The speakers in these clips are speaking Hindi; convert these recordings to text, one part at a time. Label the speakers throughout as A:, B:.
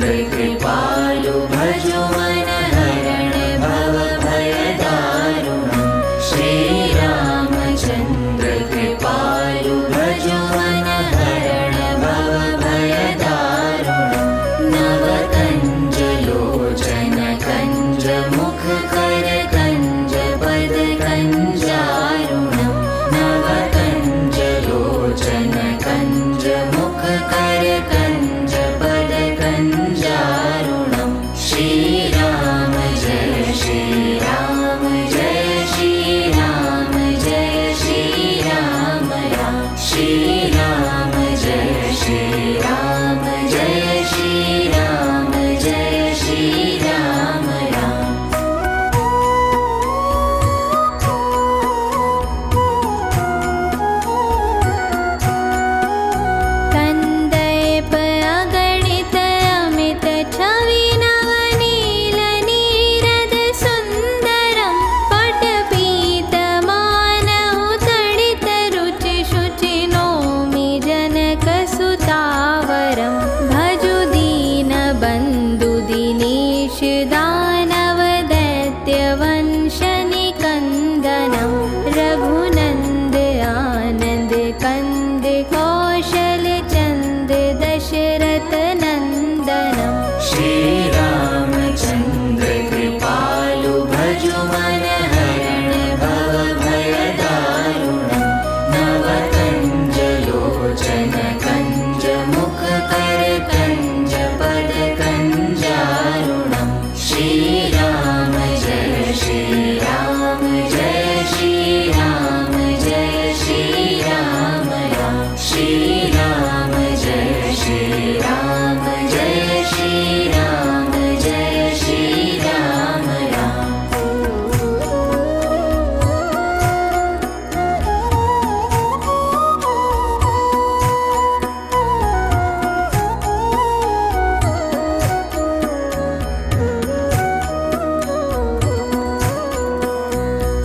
A: कृपालु भजो मन हरण भव भय दारुणम् श्रीरामचन्द्र कृपालु भजो मन हरण भव भय दारुणम् नव कंज लोचन कंज मुख कर कंज पद कंजारुणम् नव कंज लोचन कंज मुख कर कंज पद कंजारुणम् श्रीराम जय श्रीराम जय श्रीराम जय श्रीराम राम श्रीराम जय श्रीराम जय श्रीराम जय श्रीराम राम
B: कंदैप अगणित अमित छवि नवनील नीरद सुन्दरं पटपीत मानहु तडित रुचि शुचि नौमि जनक सुतावरं भजु दीन बन्धु दिनेश दानव दैत्य वंश निकन्दनं रघुनन्द आनन्द कंद कौशल चन्द दशरथ नन्दनं
A: श्रीरामचन्द्र कृपालु भजो मन हरण भव भय दारुणम् नव कंज लोचन कंज मुख कर कंज पद कंजारुणम् श्रीराम जय श्रीराम जय श्रीराम जय श्रीराम राम श्रीराम जय श्रीराम जय श्रीराम जय श्रीराम राम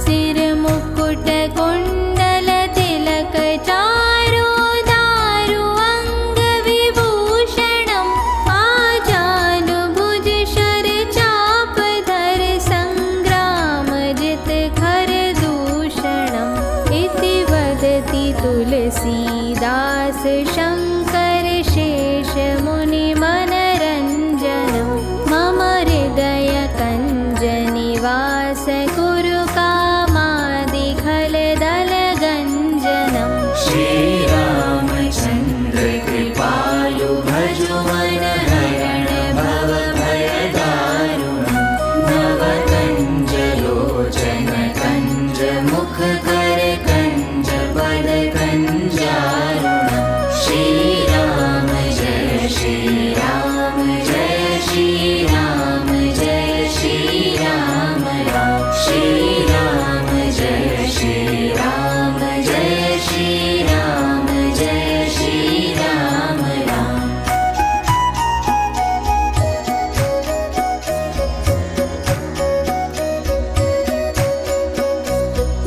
B: सिर मुकुट कुण्डल तिलक चारु दारु अंग विभूषणम् आजानुभुज शर चाप धर संग्राम जित खर दूषणम् इति वदति तुलसीदास शङ्कर शेष मुनि मनरञ्जनं मम हृदय कञ्ज निवास कुरु कामादिखल दल गञ्जनम्
A: श्रीरामचन्द्र कृपालु भजो मन हरण भव भय दारुणम् नव कंज लोचन कंज मुख कर कंज पद कंजारुणम् श्रीराम जय श्रीराम जय श्रीराम जय श्रीराम राम श्रीराम जय श्रीराम जय श्रीराम जय श्रीराम राम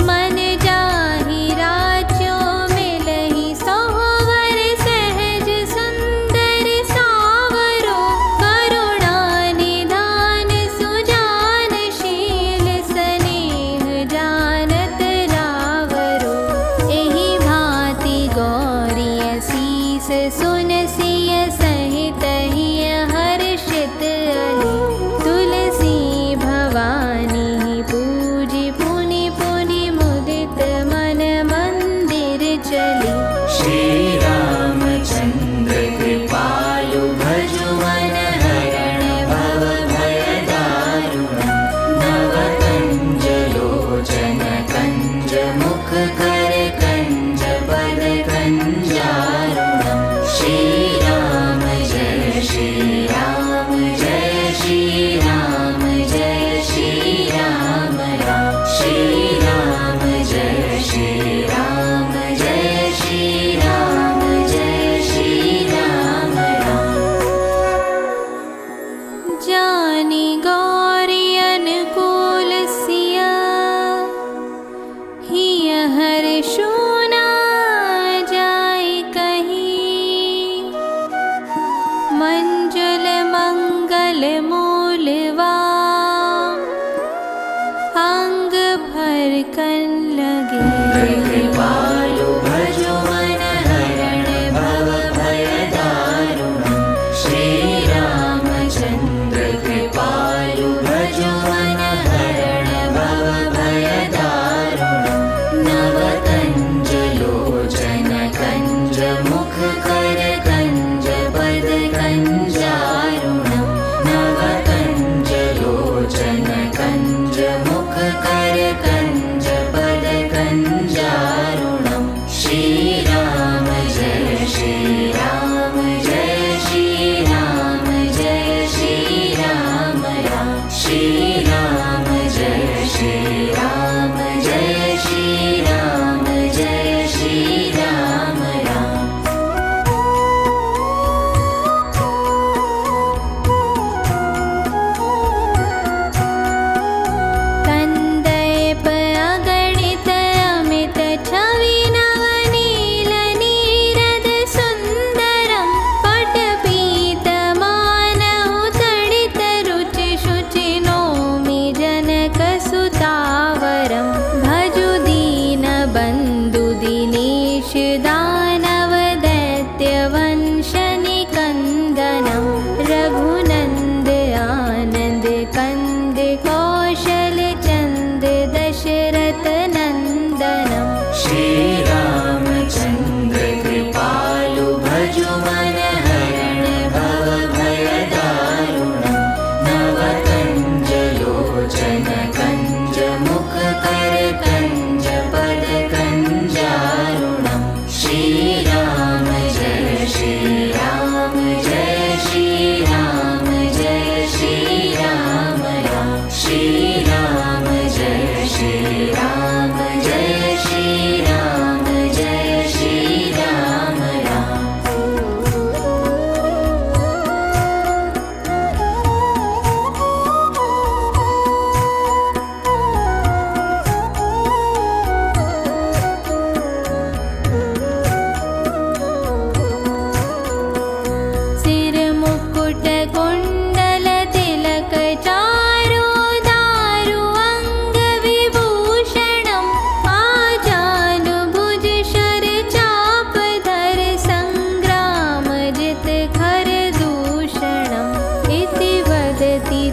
B: मन जाहि राज्यो मिलहि सोहवर सहज सुंदर सावर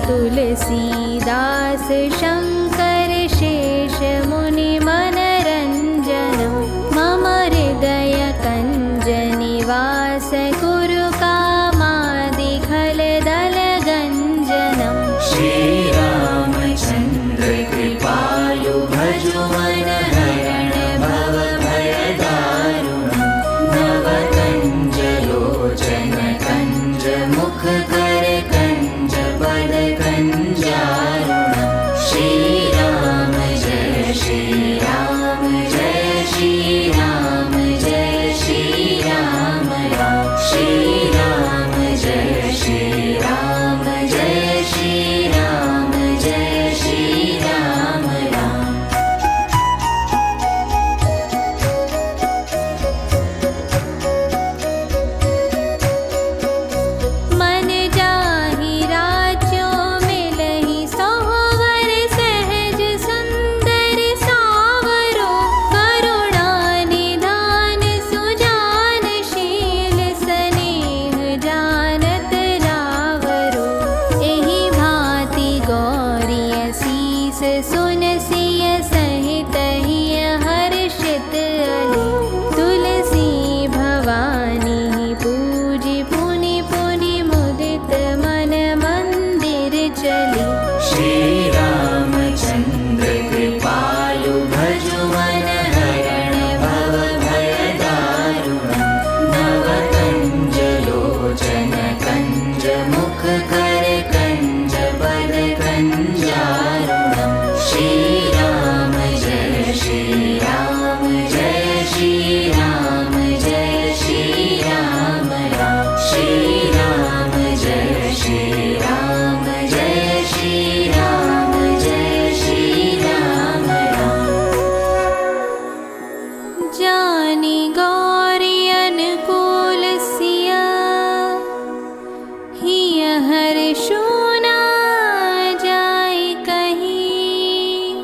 B: तुलसीदास शङ्कर शेष मुनि मनरञ्जनं मम हृदय कञ्जनिवास कुरु कामादिखलदलगञ्जनम्
A: श्रीरामचन्द्र कृपालु भजुमन हरण भव भयदारुणं नवकञ्जलोचन कञ्ज मुख कर कञ्ज बल कञ्जारुणं श्रीराम जय श्रीराम जय श्रीराम जय श्रीराम राम श्रीराम जय श्रीराम जय श्रीराम जय श्रीराम राम
B: मन जाहि राज्यो मिलहि सोहवर सहज सुंदर सावरो करुणा निधान सुजान शील स्नेह जानत रावरो एहि भांति गौरिय शीस सुनसिय सहित हिय हर्षित अली तुलसी भवानी पूजि पुनि पुनि मुदित मन मंदिर चली
A: श्रीरामचन्द्र कृपालु भजुमन हरण भव भयदारुणं नवकञ्जलोचन कञ्ज मुख कर कञ्ज बल कञ्जारुणं श्रीराम जय श्रीराम जय श्रीराम जय श्रीराम राम श्रीराम जय श्रीराम जय श्रीराम जय श्रीराम राम
B: जानी गौरी अनुकूल सिया हिय हर्षो न जाय कहीं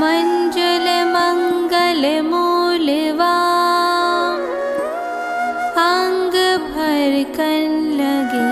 B: मंजुल मंगल मूलवा अंग भर कन लगे